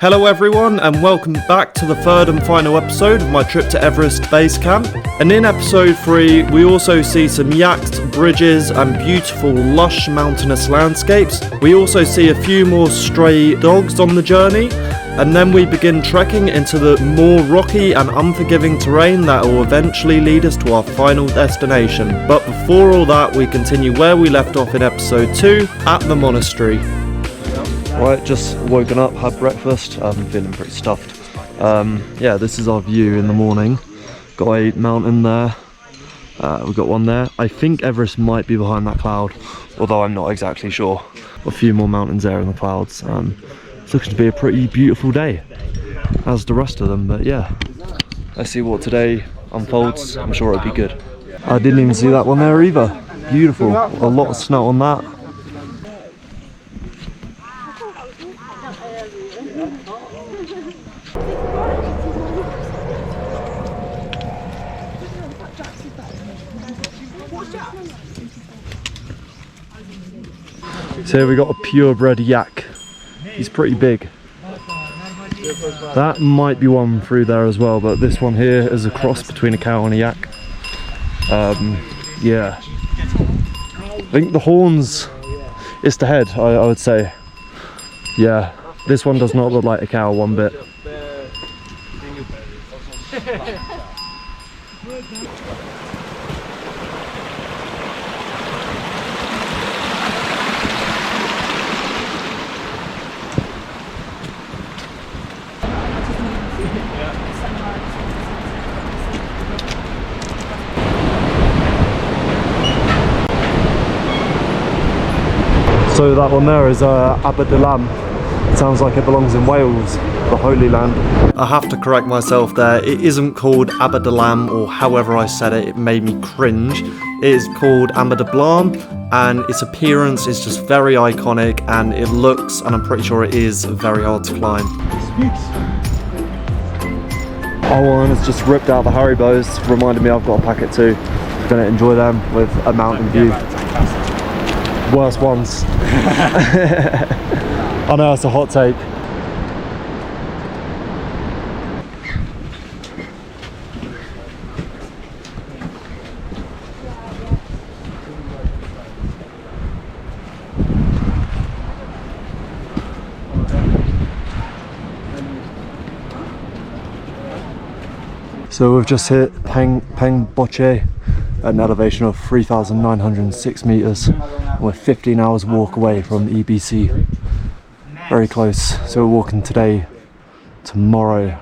Hello everyone, and welcome back to the third and final episode of my trip to Everest Base Camp. And in episode 3, we also see some yaks, bridges and beautiful lush mountainous landscapes. We also see a few more stray dogs on the journey, and then we begin trekking into the more rocky and unforgiving terrain that will eventually lead us to our final destination. But before all that, we continue where we left off in episode 2, at the monastery. Right, just woken up, had breakfast, I'm feeling pretty stuffed. Yeah, this is our view in the morning. Got a mountain there, we've got one there. I think Everest might be behind that cloud, although I'm not exactly sure. A few more mountains there in the clouds. It's looking to be a pretty beautiful day, as the rest of them, but yeah. Let's see what today unfolds, I'm sure it'll be good. I didn't even see that one there either. Beautiful, a lot of snow on that. So here we got a purebred yak. He's pretty big. That might be one through there as well, but this one here is a cross between a cow and a yak. Yeah. I think the horns, it's the head, I would say. Yeah, this one does not look like a cow one bit. So that one there is Aberdalam. It sounds like it belongs in Wales, the Holy Land. I have to correct myself there. It isn't called Aberdalam, or however I said it, it made me cringe. It is called Aberdalam, and its appearance is just very iconic, and it looks, and I'm pretty sure it is, very hard to climb. Our one has just ripped out the Haribos, reminded me I've got a packet too. I'm gonna enjoy them with a mountain view. Worst ones. I know it's a hot take. So we've just hit Lobuche at an elevation of 3,906 meters. We're 15 hours walk away from EBC. Very close. So we're walking today, tomorrow.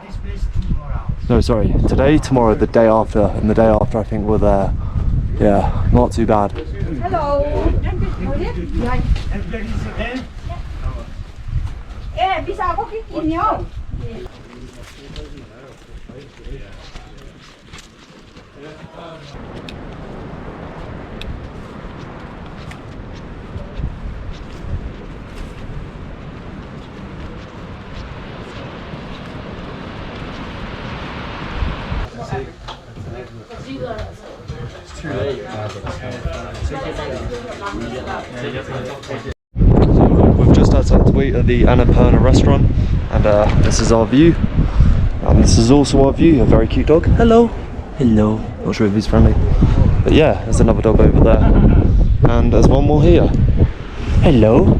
No, sorry, today, tomorrow, the day after, and the day after I think we're there. Yeah, not too bad. Hello. Bisa ako kikin nyo. We've just had something to eat at the Annapurna restaurant, and this is our view. And this is also our view, a very cute dog. Hello. Hello. Not sure if he's friendly. But yeah, there's another dog over there. And there's one more here. Hello.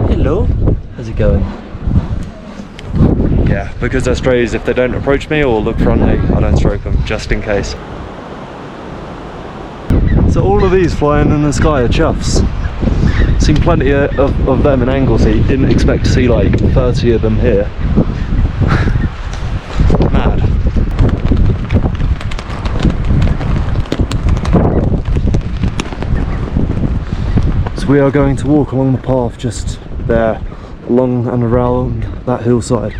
Hello. How's it going? Yeah, because they're strays, if they don't approach me or look friendly, I don't stroke them, just in case. So all of these flying in the sky are chuffs. Seen plenty of them in Anglesey, didn't expect to see like 30 of them here. Mad. So we are going to walk along the path just there, along and around that hillside.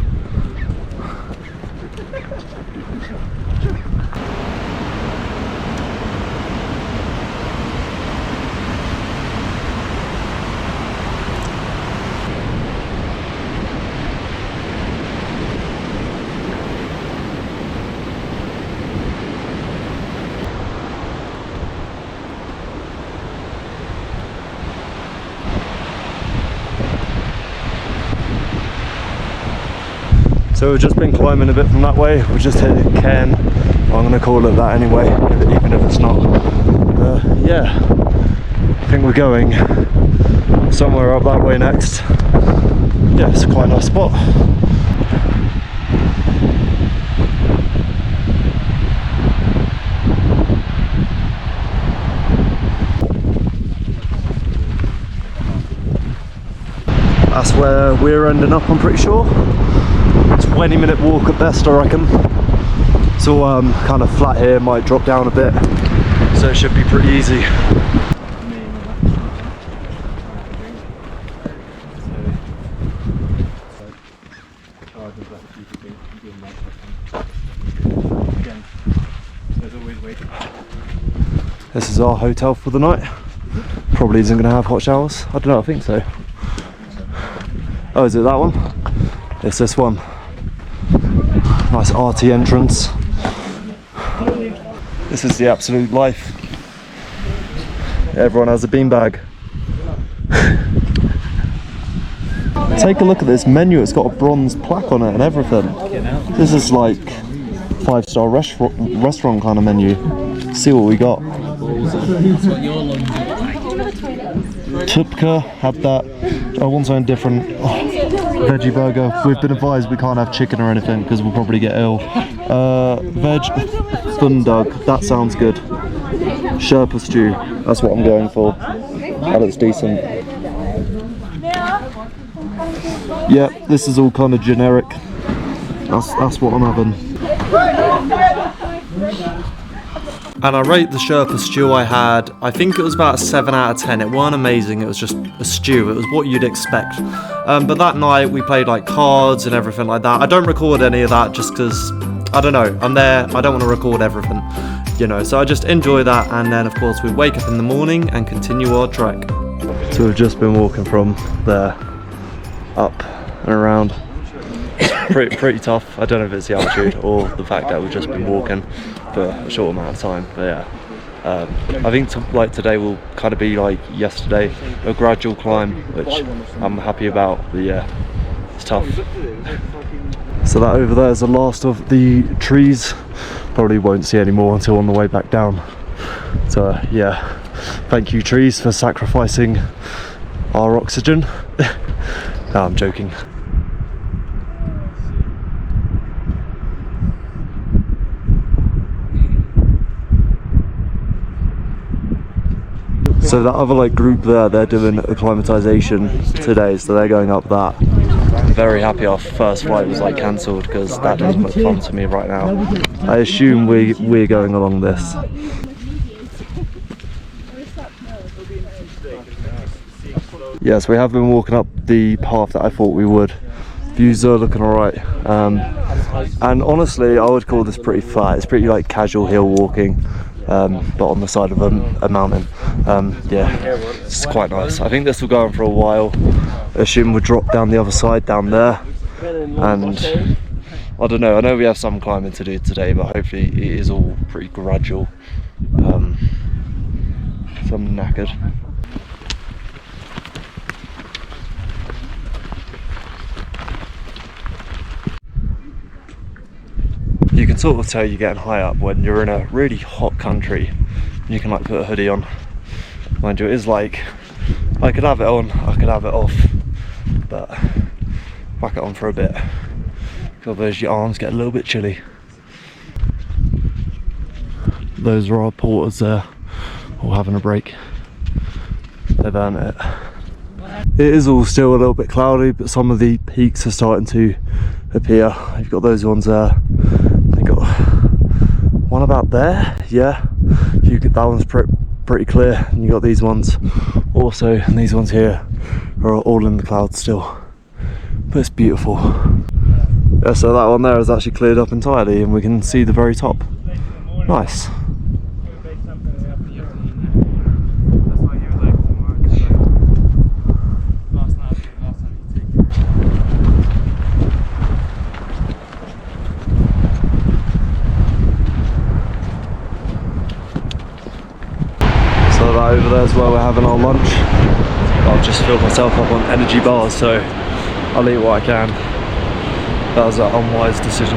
So we've just been climbing a bit from that way. We've just hit Cairn. I'm going to call it that anyway, even if it's not. Yeah, I think we're going somewhere up that way next. Yeah, it's quite a nice spot. That's where we're ending up, I'm pretty sure. 20-minute walk at best, I reckon. It's all kind of flat here, might drop down a bit, so it should be pretty easy. This is our hotel for the night. Probably isn't going to have hot showers. I don't know, I think so. Oh, is it that one? It's this one. Nice arty entrance. This is the absolute life. Everyone has a beanbag. Take a look at this menu, it's got a bronze plaque on it and everything. This is like 5-star restaurant kind of menu. See what we got. Tupka, had that. I want something different. Veggie burger. We've been advised we can't have chicken or anything because we'll probably get ill. Veg thundug, that sounds good. Sherpa stew, that's what I'm going for. That looks decent. Yeah, this is all kind of generic. That's what I'm having. And I rate the Sherpa stew I had, I think it was about a 7 out of 10. It weren't amazing, it was just a stew, it was what you'd expect. But that night we played like cards and everything like that. I don't record any of that just because, I don't know, I'm there, I don't want to record everything, you know, so I just enjoy that. And then of course we wake up in the morning and continue our trek. So we've just been walking from there, up and around. Pretty tough. I don't know if it's the altitude or the fact that we've just been walking for a short amount of time, but yeah, I think like today will kind of be like yesterday, a gradual climb, which I'm happy about, but yeah, it's tough. So that over there is the last of the trees. Probably won't see any more until on the way back down. So yeah, thank you trees for sacrificing our oxygen. No, I'm joking. So that other like group there, they're doing acclimatization today, so they're going up that. I'm very happy our first flight was like cancelled because that doesn't look fun to me right now. I assume we're going along this. Yes, we have been walking up the path that I thought we would. Views are looking alright. And honestly, I would call this pretty flat. It's pretty like casual hill walking. But on the side of a mountain. Yeah, it's quite nice. I think this will go on for a while. I assume we'll drop down the other side down there, and I don't know, I know we have some climbing to do today, but hopefully it is all pretty gradual. So I'm knackered. You can sort of tell you're getting high up when you're in a really hot country. You can like put a hoodie on. Mind you, it is like, I could have it on, I could have it off, but whack it on for a bit. Otherwise your arms get a little bit chilly. Those are our porters there, all having a break. They've earned it. It is all still a little bit cloudy, but some of the peaks are starting to appear. You've got those ones there. You've got one about there, yeah. That one's pretty clear. And you got these ones also, and these ones here are all in the clouds still. But it's beautiful. Yeah, so that one there is actually cleared up entirely, and we can see the very top. Nice. Over there as well, we're having our lunch. I've just filled myself up on energy bars, so I'll eat what I can. That was an unwise decision.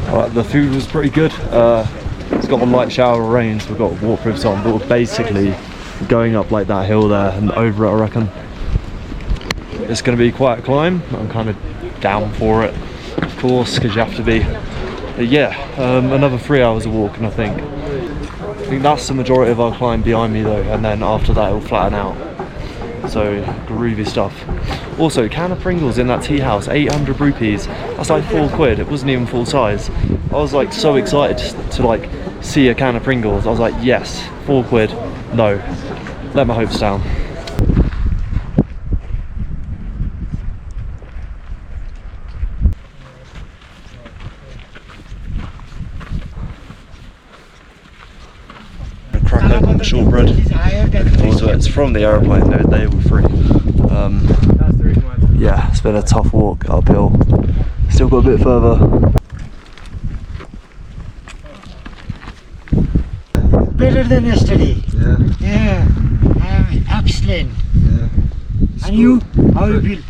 Alright, the food was pretty good. It's got a light shower of rain, so we've got waterproofs on, but we're basically going up like that hill there and over it, I reckon. It's going to be quite a climb. I'm kind of down for it, of course, because you have to be. But yeah, another 3 hours of walking, I think. I think that's the majority of our climb behind me though, and then after that it'll flatten out. So groovy stuff. Also, can of Pringles in that tea house, 800 rupees. That's like £4. It wasn't even full size. I was like so excited to like see a can of Pringles. I was like, yes, £4. No, let my hopes down. Crack open the shortbread. Also, it's from the aeroplane. They were free. Yeah, it's been a tough walk uphill. Still got a bit further. Better than yesterday. Yeah. Yeah, I'm excellent. Yeah. And you? How do you feel?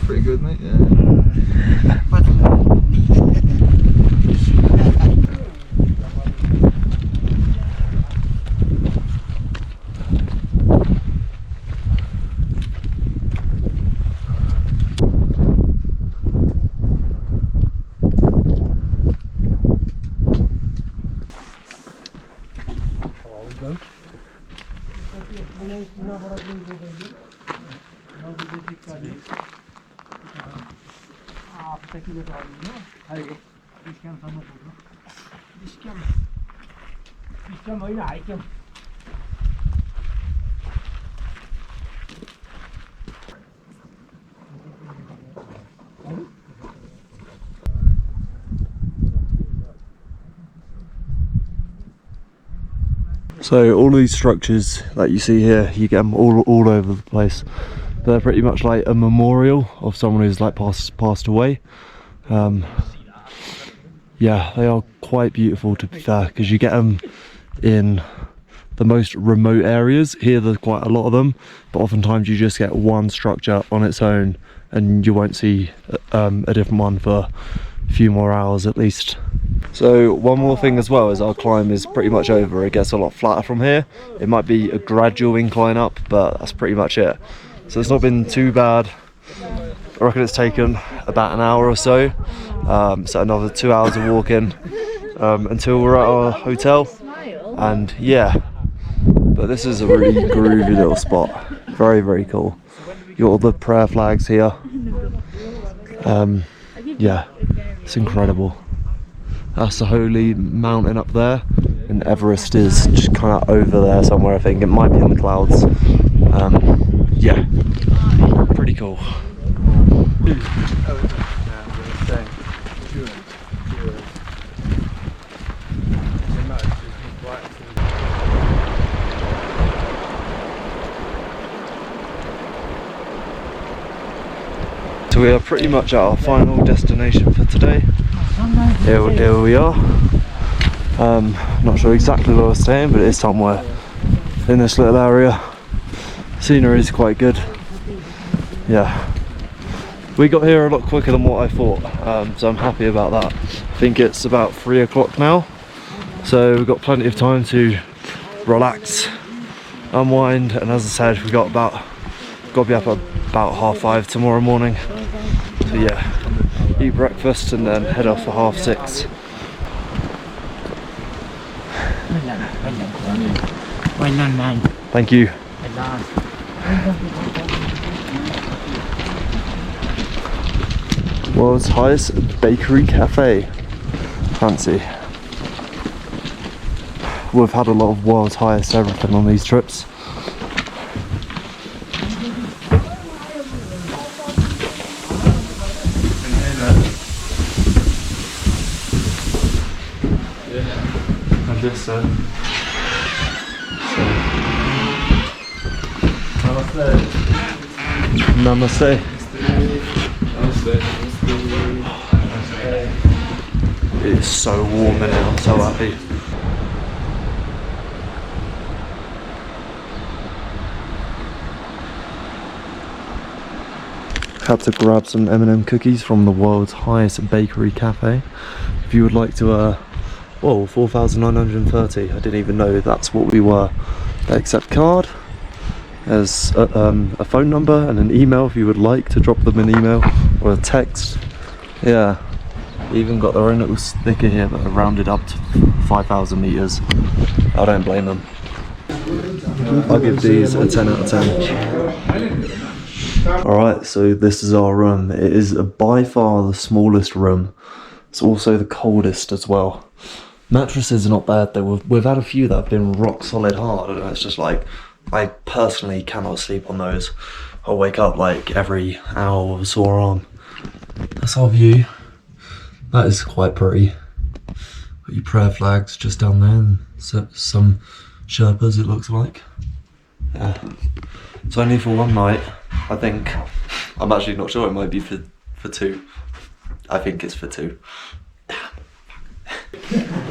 Pretty good, mate. Yeah. What? So all of these structures that you see here, you get them all over the place. They're pretty much like a memorial of someone who's like passed away. Yeah, they are quite beautiful to be fair, because you get them in the most remote areas. Here there's quite a lot of them, but oftentimes you just get one structure on its own and you won't see a different one for a few more hours at least. So one more thing as well is our climb is pretty much over. It gets a lot flatter from here. It might be a gradual incline up, but that's pretty much it. So it's not been too bad. I reckon it's taken about an hour or so. So another 2 hours of walking until we're at our hotel. And yeah, but this is a really groovy little spot. Very, very cool. You got all the prayer flags here. Yeah, it's incredible. That's the holy mountain up there, and Everest is just kind of over there somewhere. I think it might be in the clouds. Yeah, pretty cool. So we are pretty much at our final destination for today. Here we are. Not sure exactly where we're staying, but it is somewhere in this little area. Scenery is quite good. Yeah, we got here a lot quicker than what I thought, so I'm happy about that. I think it's about 3 o'clock now, so we've got plenty of time to relax, unwind, and as I said, we got to be up at about 5:30 tomorrow morning. So yeah, eat breakfast and then head off for 6:30. Well done, man. Thank you. Well done. World's highest bakery cafe. Fancy. We've had a lot of world's highest everything on these trips. And this, Namaste. It's so warm in here, I'm so happy. Had to grab some M&M cookies from the world's highest bakery cafe. If you would like to, whoa, 4,930. I didn't even know that's what we were. They accept card. There's a phone number and an email if you would like to drop them an email or a text. Yeah, they even got their own little sticker here that are rounded up to 5,000 meters. I don't blame them. I'll give these a 10 out of 10. Alright, so this is our room. It is by far the smallest room. It's also the coldest as well. Mattresses are not bad though. We've had a few that have been rock solid hard, and it's just like, I personally cannot sleep on those. I'll wake up like every hour with a sore arm. That's our view. That is quite pretty. Got your prayer flags just down there, and some Sherpas it looks like. Yeah. It's only for one night, I think. I'm actually not sure, it might be for two. I think it's for two.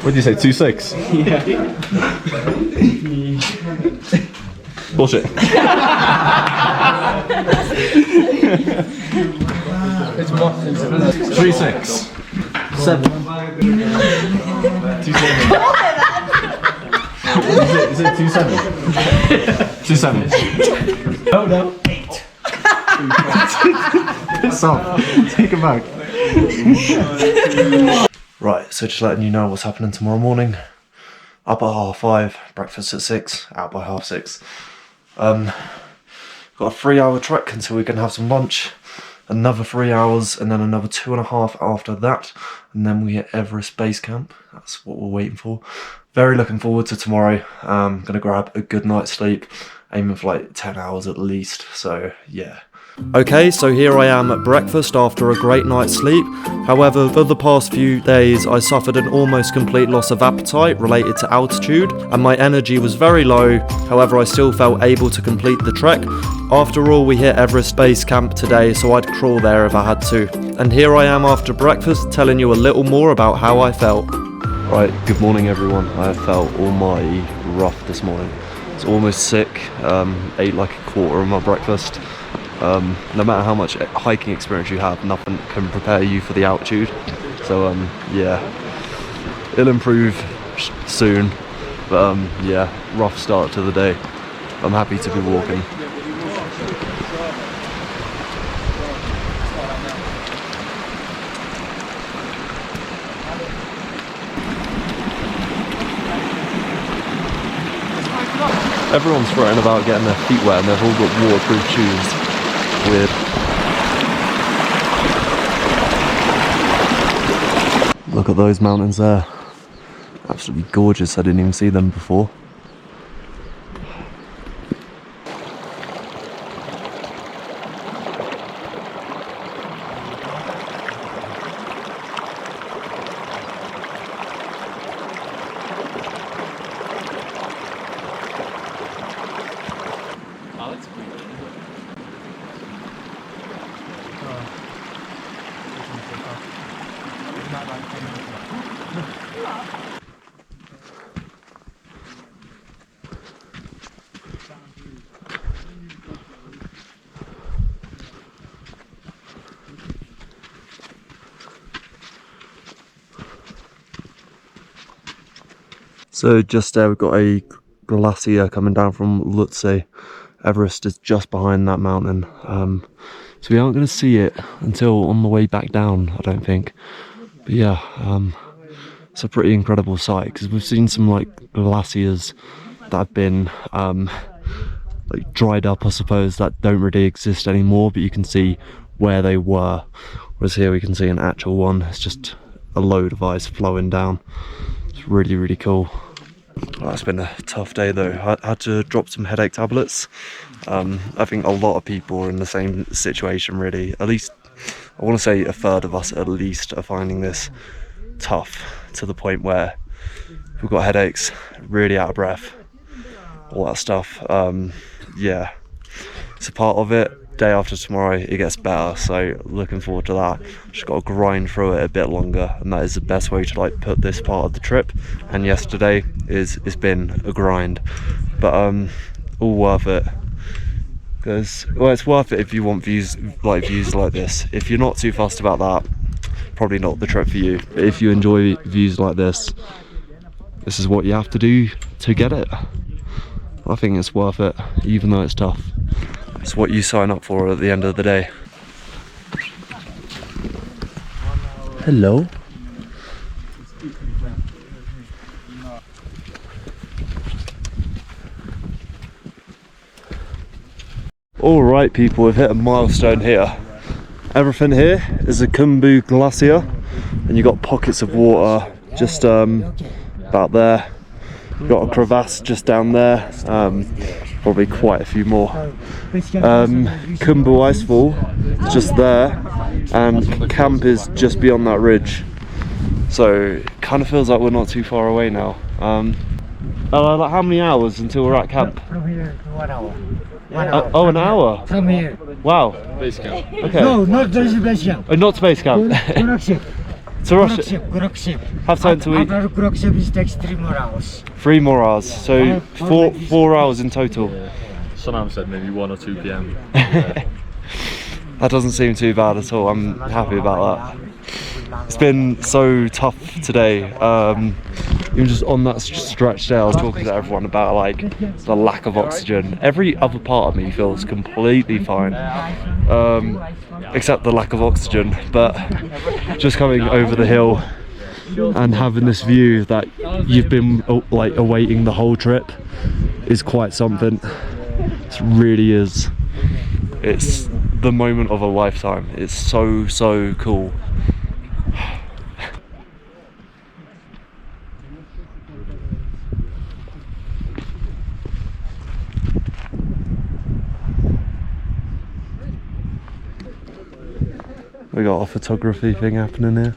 What did you say, 2.6? Yeah. Bullshit. It's what? 3.6. 7. 2.7. Is it 2.7? 2.7. Oh no. 8. Stop. Take it back. Right, so just letting you know what's happening tomorrow morning. Up at 5:30, breakfast at 6, out by 6:30. Got a 3-hour trek until we can have some lunch. Another 3 hours, and then another 2.5 after that. And then we hit Everest Base Camp. That's what we're waiting for. Very looking forward to tomorrow. Gonna grab a good night's sleep. Aiming for like 10 hours at least, so yeah. Okay, so here I am at breakfast after a great night's sleep. However, for the past few days, I suffered an almost complete loss of appetite related to altitude, and my energy was very low. However, I still felt able to complete the trek. After all, we hit Everest Base Camp today, so I'd crawl there if I had to. And here I am after breakfast, telling you a little more about how I felt. Right, good morning everyone. I felt almighty rough this morning. It's almost sick, ate like a quarter of my breakfast. No matter how much hiking experience you have, nothing can prepare you for the altitude. So yeah, it'll improve soon, but yeah, rough start to the day. I'm happy to be walking. Everyone's fretting about getting their feet wet and they've all got waterproof shoes. Weird. Look at those mountains there. Absolutely gorgeous. I didn't even see them before. So just there we've got a glacier coming down from Lobuche. Everest is just behind that mountain. So we aren't going to see it until on the way back down, I don't think. But yeah, it's a pretty incredible sight because we've seen some like glaciers that have been like dried up, I suppose, that don't really exist anymore, but you can see where they were. Whereas here we can see an actual one. It's just a load of ice flowing down. It's really, really cool. Well, it's been a tough day though. I had to drop some headache tablets. I think a lot of people are in the same situation really. At least, I want to say a third of us at least are finding this tough to the point where we've got headaches, really out of breath, all that stuff. Yeah, it's a part of it. Day after tomorrow it gets better, so looking forward to that. Just got to grind through it a bit longer, and that is the best way to like put this part of the trip. And yesterday it's been a grind, but all worth it, because well, it's worth it if you want views like this. If you're not too fussed about that, probably not the trip for you. But if you enjoy views like this is what you have to do to get it. I think it's worth it, even though it's tough. It's what you sign up for at the end of the day. Hello. All right, people, we've hit a milestone here. Everything here is a Khumbu glacier, and you've got pockets of water just about there. You've got a crevasse just down there, probably quite a few more. Khumbu Icefall is just there, and camp is just beyond that ridge. So it kind of feels like we're not too far away now. Like how many hours until we're at camp? From here, 1 hour. Oh, an hour? From here. Wow. Base camp. Okay. No, not the base camp. Oh, not to base camp. Gorakshep. To Russia. Gorakshep. Have time to eat. After Gorakshep, it takes 3 more hours. 3 more hours. So four hours in total. Sonam said maybe 1 or 2 p.m. That doesn't seem too bad at all. I'm happy about that. It's been so tough today. Even just on that stretch there, I was talking to everyone about like the lack of oxygen. Every other part of me feels completely fine, except the lack of oxygen. But just coming over the hill and having this view that you've been like awaiting the whole trip is quite something. It really is. It's the moment of a lifetime. It's so cool. We got a photography thing happening here.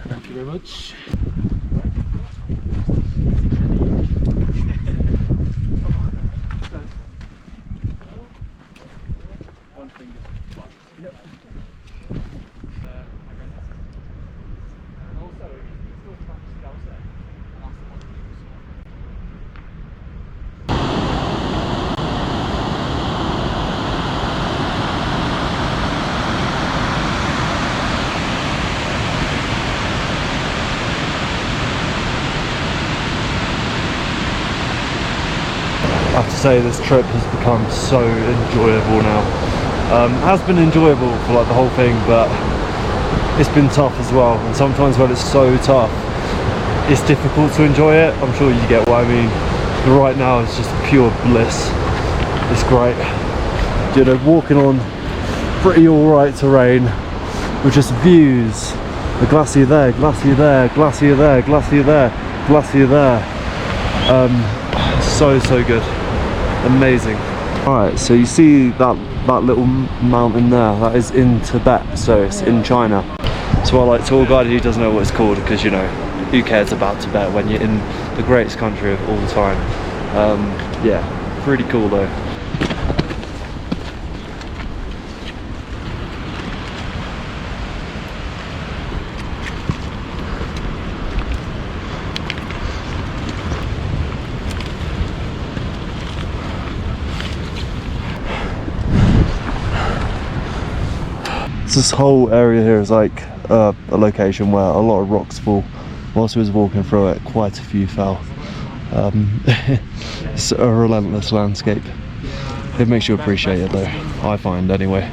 Thank you very much. I have to say this trip has become so enjoyable now. It has been enjoyable for like the whole thing, but it's been tough as well. And sometimes when it's so tough, it's difficult to enjoy it. I'm sure you get what I mean. But right now it's just pure bliss. It's great. You know, walking on pretty alright terrain with just views. The glacier there, glacier there, glacier there, glacier there, glacier there. So good. Amazing. Alright, so you see that little mountain there, that is in Tibet, so it's in China. So our like tour guide, he doesn't know what it's called, because you know, who cares about Tibet when you're in the greatest country of all time. Yeah, pretty cool though. This whole area here is like a location where a lot of rocks fall. Whilst we was walking through it, quite a few fell. It's a relentless landscape. It makes you appreciate it though, I find anyway.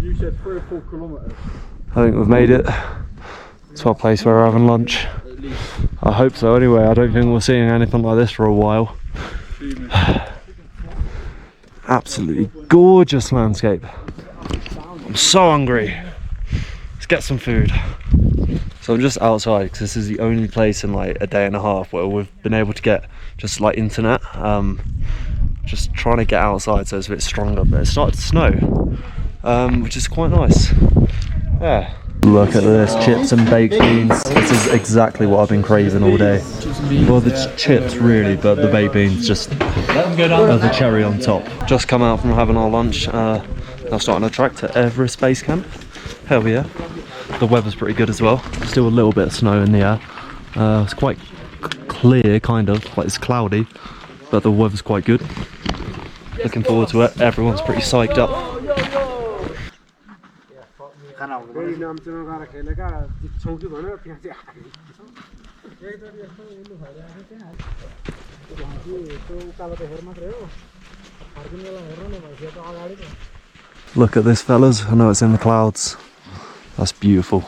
You said 3 or 4 kilometres. I think we've made it to our place where we're having lunch. I hope so anyway. I don't think we're seeing anything like this for a while. Absolutely gorgeous landscape. I'm so hungry. Let's get some food. So I'm just outside because this is the only place in like a day and a half where we've been able to get just like internet. Just trying to get outside so it's a bit stronger, but it's started to snow, which is quite nice. Yeah. Look at this, chips and baked beans. This is exactly what I've been craving all day. Well, the chips really, but the baked beans just as a cherry on top. Just come out from having our lunch. Now starting to track to Everest Base Camp. Hell yeah. The weather's pretty good as well. Still a little bit of snow in the air. It's quite clear, kind of, like it's cloudy, but the weather's quite good. Looking forward to it. Everyone's pretty psyched up. Look at this, fellas. I know it's in the clouds. That's beautiful.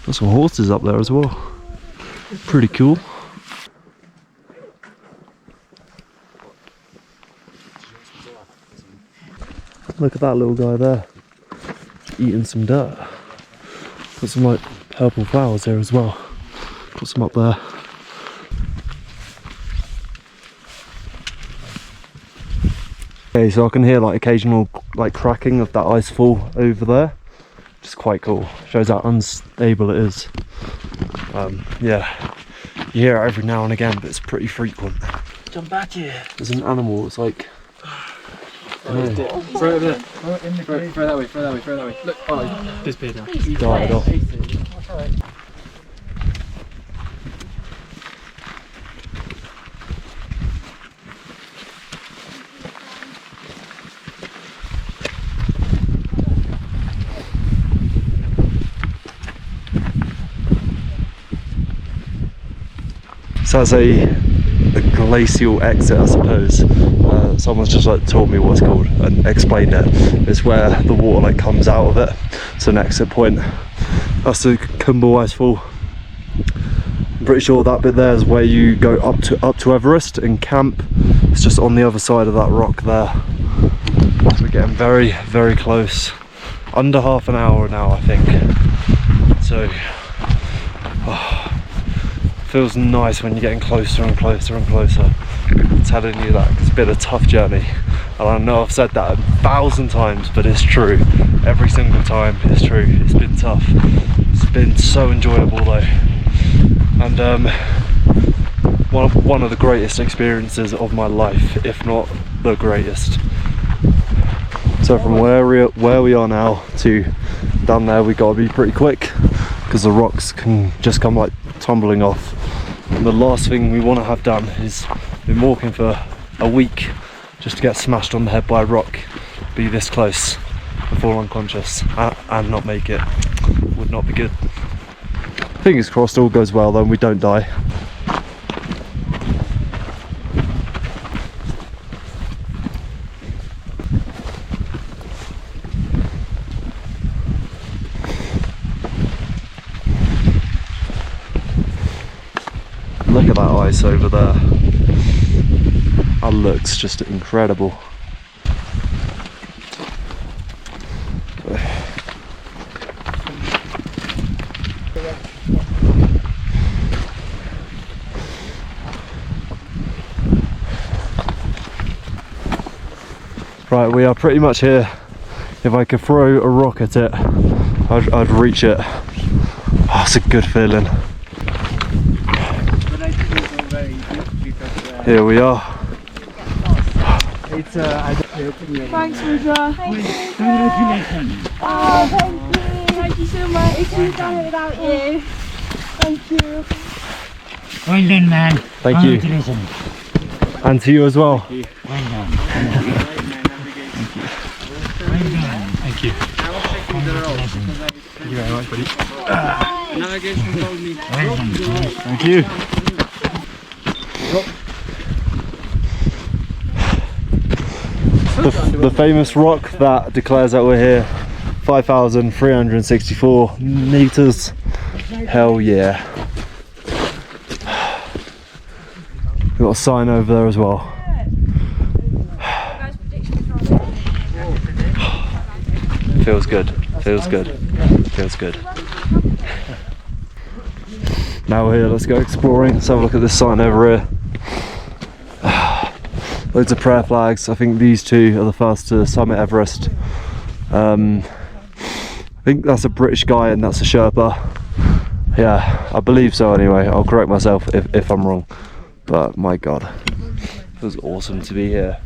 There's some horses up there as well. Pretty cool. Look at that little guy there, eating some dirt. Got some like purple flowers there as well. Got some up there. Okay, so I can hear like occasional like cracking of that ice fall over there, which is quite cool. Shows how unstable it is. Yeah, you hear it every now and again, but it's pretty frequent. Jump back here. There's an animal. It's like. Throw it over there. Throw that way, throw that way, throw that way. Look, oh, disappeared now. He died off. So that's a glacial exit, I suppose. Someone's just like told me what it's called and explained it. It's where the water like comes out of it. It's an exit point. That's the Kumble Icefall. I'm pretty sure that bit there is where you go up to Everest and camp. It's just on the other side of that rock there. So we're getting very, very close. Under half an hour now, I think. So feels nice when you're getting closer and closer and closer. I'm telling you that it's been a tough journey, and I know I've said that 1,000 times, but it's true. Every single time it's true. It's been tough. It's been so enjoyable though, and one of the greatest experiences of my life, if not the greatest. So from where we are now to down there, we got to be pretty quick because the rocks can just come like tumbling off. And the last thing we want to have done is been walking for a week just to get smashed on the head by a rock, be this close and fall unconscious and not make it. Would not be good. Fingers crossed all goes well though and we don't die. Look at that ice over there. That looks just incredible. Right, we are pretty much here. If I could throw a rock at it, I'd reach it. Oh, it's a good feeling. Here we are. It's Thanks, Rudra. congratulations. Oh, thank you. Thank you so much. It's been done without you. Thank you. Well done, man. Thank you. Congratulations. And to you as well. Well done. Thank you. Well done. Thank you. Congratulations. Thank you very much, buddy. Well done. Thank you. The famous rock that declares that we're here, 5,364 meters. Hell yeah. We've got a sign over there as well. Feels good, feels good, feels good. Now we're here, let's go exploring. Let's have a look at this sign over here. Loads of prayer flags. I think these two are the first to summit Everest. I think that's a British guy and that's a Sherpa. Yeah, I believe so anyway. I'll correct myself if I'm wrong. But my god, it was awesome to be here.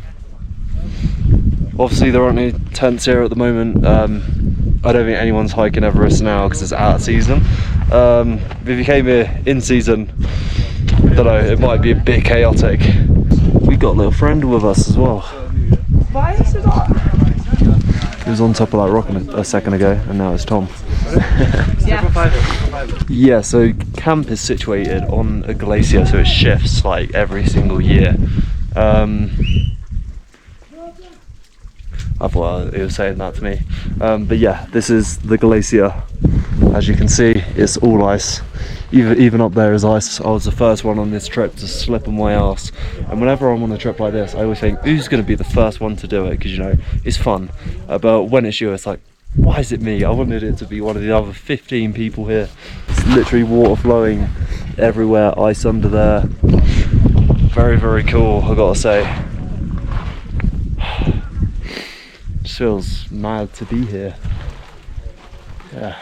Obviously there aren't any tents here at the moment. I don't think anyone's hiking Everest now because it's out of season. If you came here in season, I don't know, it might be a bit chaotic. We got a little friend with us as well. He was on top of that rock a second ago, and now it's Tom. Yeah, so camp is situated on a glacier, so it shifts like every single year. I thought he was saying that to me. But yeah, this is the glacier. As you can see, it's all ice. Even up there is ice. I was the first one on this trip to slip on my ass. And whenever I'm on a trip like this, I always think, who's going to be the first one to do it? Because, you know, it's fun. But when it's you, it's like, why is it me? I wanted it to be one of the other 15 people here. It's literally water flowing everywhere, ice under there. Very, very cool, I gotta say. Just feels mad to be here. Yeah.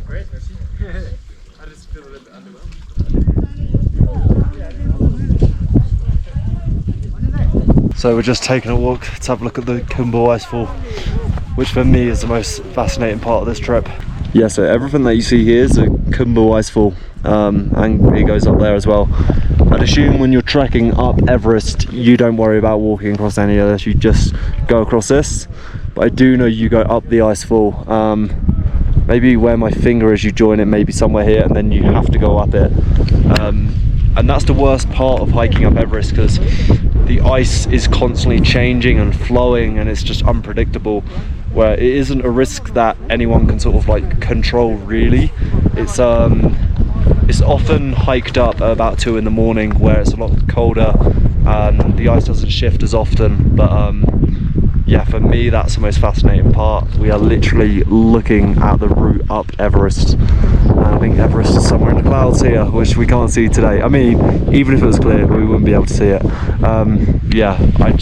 Great, merci. I just feel a little bit underwhelmed. So we're just taking a walk to have a look at the Khumbu Icefall, which for me is the most fascinating part of this trip. Yeah, so everything that you see here is a Khumbu Icefall, and it goes up there as well. I'd assume when you're trekking up Everest, you don't worry about walking across any of this, you just go across this. But I do know you go up the Icefall. Maybe where my finger is, you join it maybe somewhere here, and then you have to go up it. And that's the worst part of hiking up Everest, because the ice is constantly changing and flowing, and it's just unpredictable, where it isn't a risk that anyone can sort of like control really. It's often hiked up at about 2 in the morning where it's a lot colder and the ice doesn't shift as often. But yeah, for me that's the most fascinating part. We are literally looking at the route up Everest, and I think Everest is somewhere in the clouds here, which we can't see today. I mean, even if it was clear, we wouldn't be able to see it. Yeah, I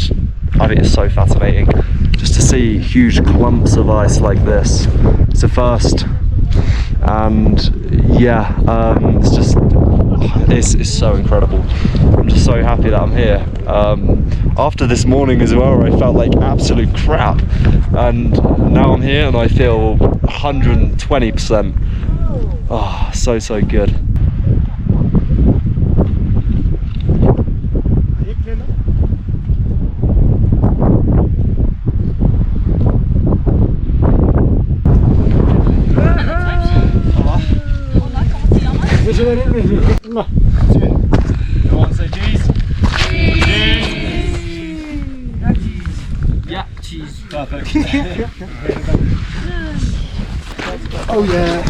think it's so fascinating just to see huge clumps of ice like this. It's a first, and yeah, it's so incredible. I'm just so happy that I'm here. After this morning as well, I felt like absolute crap, and now I'm here and I feel 120%. Oh, so good. Everyone say cheese. Cheese. Yeah, cheese. Perfect. Oh yeah.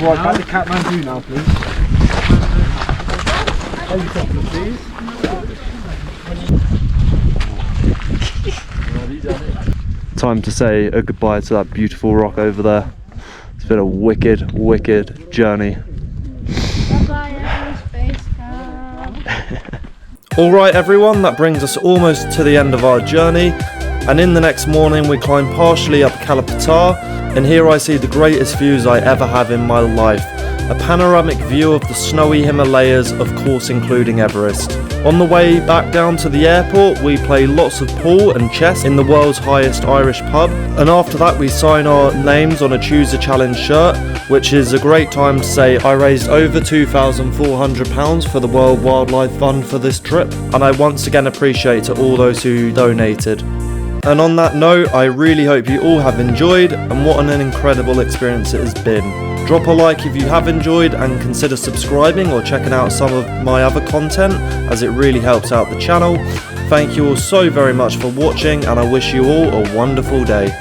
Right, back to Kathmandu now, please. Helicopter, please. Time to say a goodbye to that beautiful rock over there. It's been a wicked journey. Bye-bye, Everest Base Camp. Alright everyone, that brings us almost to the end of our journey, and in the next morning we climb partially up Kalapatar, and here I see the greatest views I ever have in my life. A panoramic view of the snowy Himalayas, of course including Everest. On the way back down to the airport, we play lots of pool and chess in the world's highest Irish pub, and after that we sign our names on a Choose a Challenge shirt, which is a great time to say I raised over £2,400 for the World Wildlife Fund for this trip, and I once again appreciate to all those who donated. And on that note, I really hope you all have enjoyed, and what an incredible experience it has been. Drop a like if you have enjoyed, and consider subscribing or checking out some of my other content, as it really helps out the channel. Thank you all so very much for watching, and I wish you all a wonderful day.